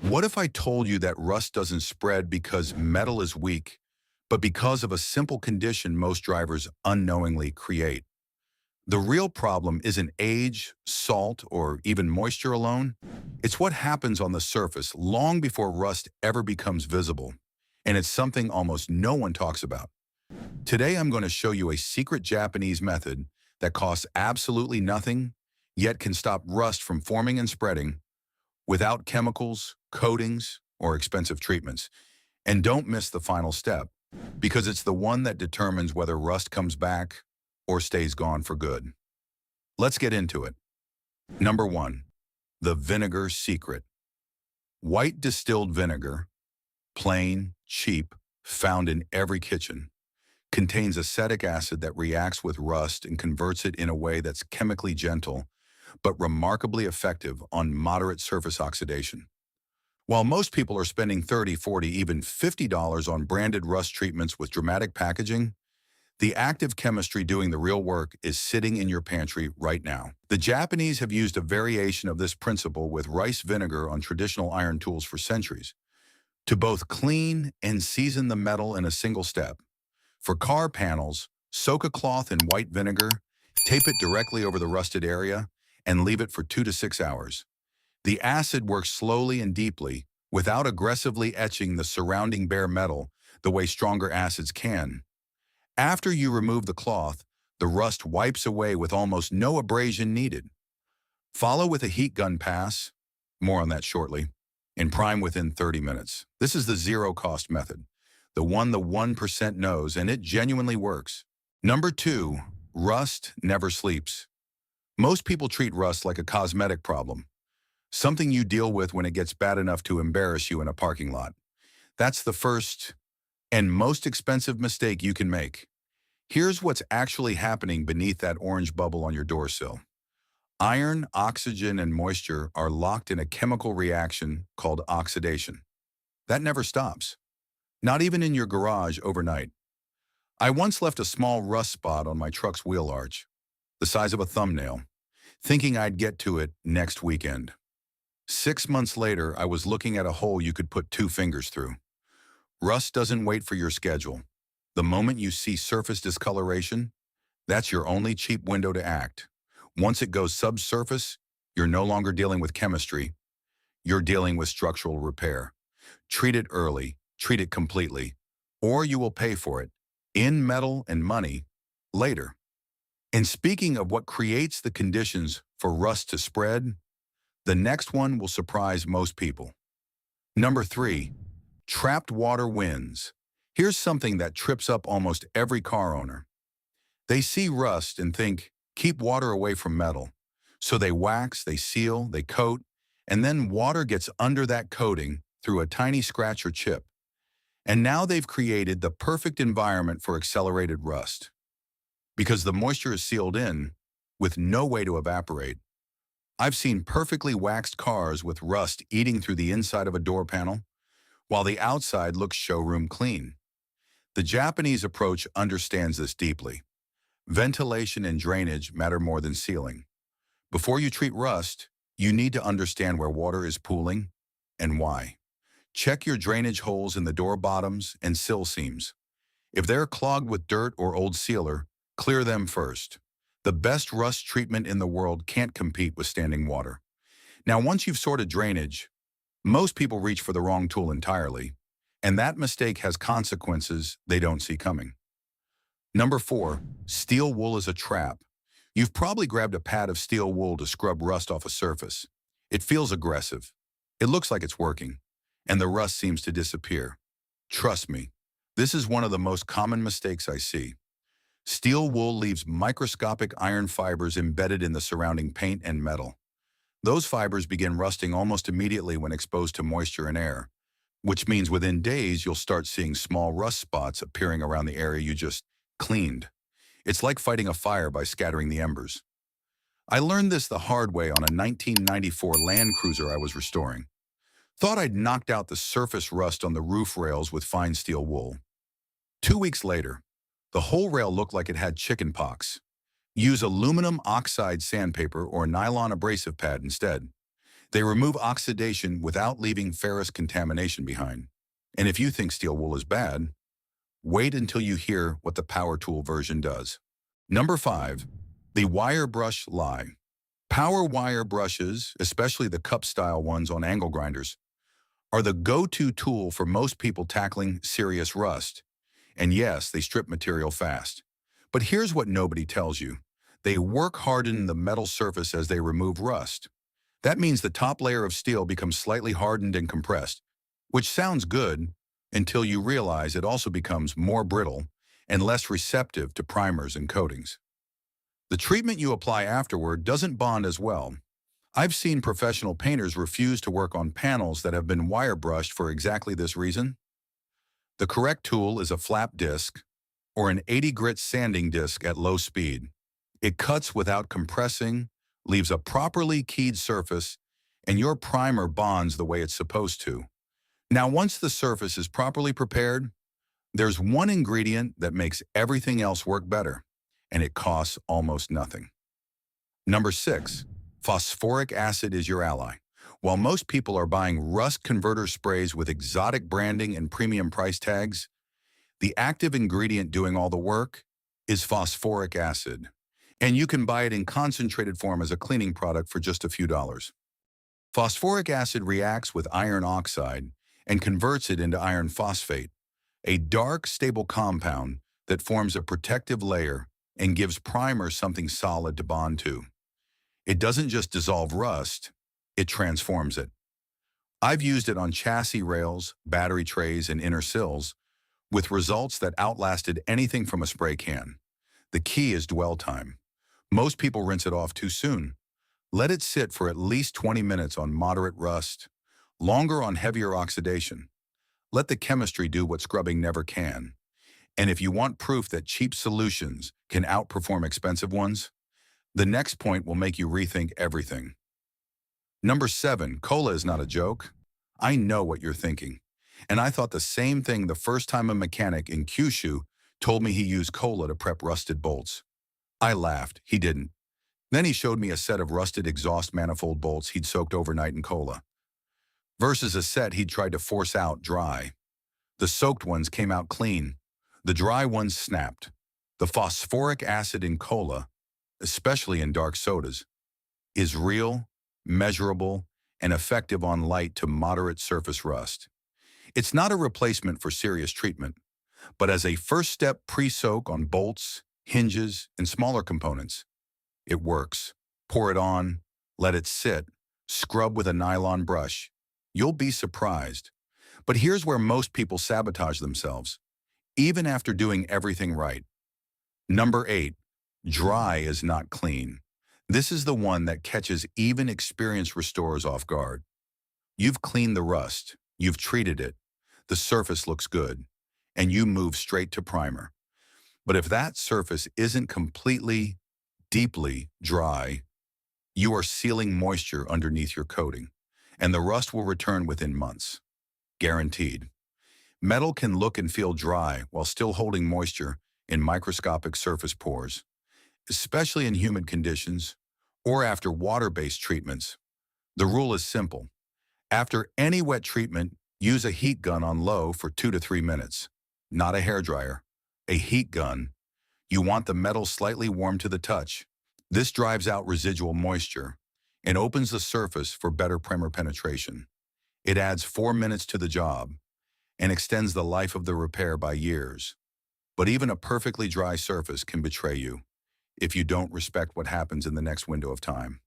What if I told you that rust doesn't spread because metal is weak, but because of a simple condition most drivers unknowingly create? The real problem isn't age, salt, or even moisture alone. It's what happens on the surface long before rust ever becomes visible. And it's something almost no one talks about. Today, I'm going to show you a secret Japanese method that costs absolutely nothing, yet can stop rust from forming and spreading without chemicals, coatings, or expensive treatments. And don't miss the final step, because it's the one that determines whether rust comes back or stays gone for good. Let's get into it. Number 1. The vinegar secret. White distilled vinegar, plain, cheap, found in every kitchen, contains acetic acid that reacts with rust and converts it in a way that's chemically gentle, but remarkably effective on moderate surface oxidation. While most people are spending $30, $40, even $50 on branded rust treatments with dramatic packaging, the active chemistry doing the real work is sitting in your pantry right now. The Japanese have used a variation of this principle with rice vinegar on traditional iron tools for centuries, to both clean and season the metal in a single step. For car panels, soak a cloth in white vinegar, tape it directly over the rusted area, and leave it for 2 to 6 hours. The acid works slowly and deeply, without aggressively etching the surrounding bare metal the way stronger acids can. After you remove the cloth, the rust wipes away with almost no abrasion needed. Follow with a heat gun pass, more on that shortly, and prime within 30 minutes. This is the zero-cost method, the one the 1% knows, and it genuinely works. Number 2, rust never sleeps. Most people treat rust like a cosmetic problem, something you deal with when it gets bad enough to embarrass you in a parking lot. That's the first and most expensive mistake you can make. Here's what's actually happening beneath that orange bubble on your door sill. Iron, oxygen, and moisture are locked in a chemical reaction called oxidation. That never stops, not even in your garage overnight. I once left a small rust spot on my truck's wheel arch, the size of a thumbnail, thinking I'd get to it next weekend. 6 months later, I was looking at a hole you could put 2 fingers through. Rust doesn't wait for your schedule. The moment you see surface discoloration, that's your only cheap window to act. Once it goes subsurface, you're no longer dealing with chemistry. You're dealing with structural repair. Treat it early, treat it completely, or you will pay for it, in metal and money, later. And speaking of what creates the conditions for rust to spread, the next one will surprise most people. Number 3, trapped water wins. Here's something that trips up almost every car owner. They see rust and think, keep water away from metal. So they wax, they seal, they coat, and then water gets under that coating through a tiny scratch or chip. And now they've created the perfect environment for accelerated rust. Because the moisture is sealed in, with no way to evaporate. I've seen perfectly waxed cars with rust eating through the inside of a door panel, while the outside looks showroom clean. The Japanese approach understands this deeply. Ventilation and drainage matter more than sealing. Before you treat rust, you need to understand where water is pooling and why. Check your drainage holes in the door bottoms and sill seams. If they're clogged with dirt or old sealer, clear them first. The best rust treatment in the world can't compete with standing water. Now, once you've sorted drainage, most people reach for the wrong tool entirely, and that mistake has consequences they don't see coming. Number 4, steel wool is a trap. You've probably grabbed a pad of steel wool to scrub rust off a surface. It feels aggressive. It looks like it's working, and the rust seems to disappear. Trust me, this is one of the most common mistakes I see. Steel wool leaves microscopic iron fibers embedded in the surrounding paint and metal. Those fibers begin rusting almost immediately when exposed to moisture and air, which means within days you'll start seeing small rust spots appearing around the area you just cleaned. It's like fighting a fire by scattering the embers. I learned this the hard way on a 1994 Land Cruiser I was restoring. Thought I'd knocked out the surface rust on the roof rails with fine steel wool. 2 weeks later, the whole rail looked like it had chicken pox. Use aluminum oxide sandpaper or nylon abrasive pad instead. They remove oxidation without leaving ferrous contamination behind. And if you think steel wool is bad, wait until you hear what the power tool version does. Number 5, the wire brush lie. Power wire brushes, especially the cup-style ones on angle grinders, are the go-to tool for most people tackling serious rust. And yes, they strip material fast. But here's what nobody tells you. They work harden the metal surface as they remove rust. That means the top layer of steel becomes slightly hardened and compressed, which sounds good until you realize it also becomes more brittle and less receptive to primers and coatings. The treatment you apply afterward doesn't bond as well. I've seen professional painters refuse to work on panels that have been wire brushed for exactly this reason. The correct tool is a flap disc or an 80 grit sanding disc at low speed. It cuts without compressing, leaves a properly keyed surface, and your primer bonds the way it's supposed to. Now, once the surface is properly prepared, there's one ingredient that makes everything else work better, and it costs almost nothing. Number 6, phosphoric acid is your ally. While most people are buying rust converter sprays with exotic branding and premium price tags, the active ingredient doing all the work is phosphoric acid. And you can buy it in concentrated form as a cleaning product for just a few dollars. Phosphoric acid reacts with iron oxide and converts it into iron phosphate, a dark, stable compound that forms a protective layer and gives primer something solid to bond to. It doesn't just dissolve rust, it transforms it. I've used it on chassis rails, battery trays, and inner sills, with results that outlasted anything from a spray can. The key is dwell time. Most people rinse it off too soon. Let it sit for at least 20 minutes on moderate rust, longer on heavier oxidation. Let the chemistry do what scrubbing never can. And if you want proof that cheap solutions can outperform expensive ones, the next point will make you rethink everything. Number 7, cola is not a joke. I know what you're thinking. And I thought the same thing the first time a mechanic in Kyushu told me he used cola to prep rusted bolts. I laughed. He didn't. Then he showed me a set of rusted exhaust manifold bolts he'd soaked overnight in cola, versus a set he'd tried to force out dry. The soaked ones came out clean. The dry ones snapped. The phosphoric acid in cola, especially in dark sodas, is real, measurable, and effective on light to moderate surface rust. It's not a replacement for serious treatment, but as a first step pre-soak on bolts, hinges, and smaller components, it works. Pour it on, let it sit, scrub with a nylon brush. You'll be surprised. But here's where most people sabotage themselves, even after doing everything right. Number 8, dry is not clean. This is the one that catches even experienced restorers off guard. You've cleaned the rust, you've treated it, the surface looks good, and you move straight to primer. But if that surface isn't completely, deeply dry, you are sealing moisture underneath your coating, and the rust will return within months. Guaranteed. Metal can look and feel dry while still holding moisture in microscopic surface pores, especially in humid conditions or after water-based treatments. The rule is simple. After any wet treatment, use a heat gun on low for 2 to 3 minutes. Not a hairdryer, a heat gun. You want the metal slightly warm to the touch. This drives out residual moisture and opens the surface for better primer penetration. It adds 4 minutes to the job and extends the life of the repair by years. But even a perfectly dry surface can betray you if you don't respect what happens in the next window of time.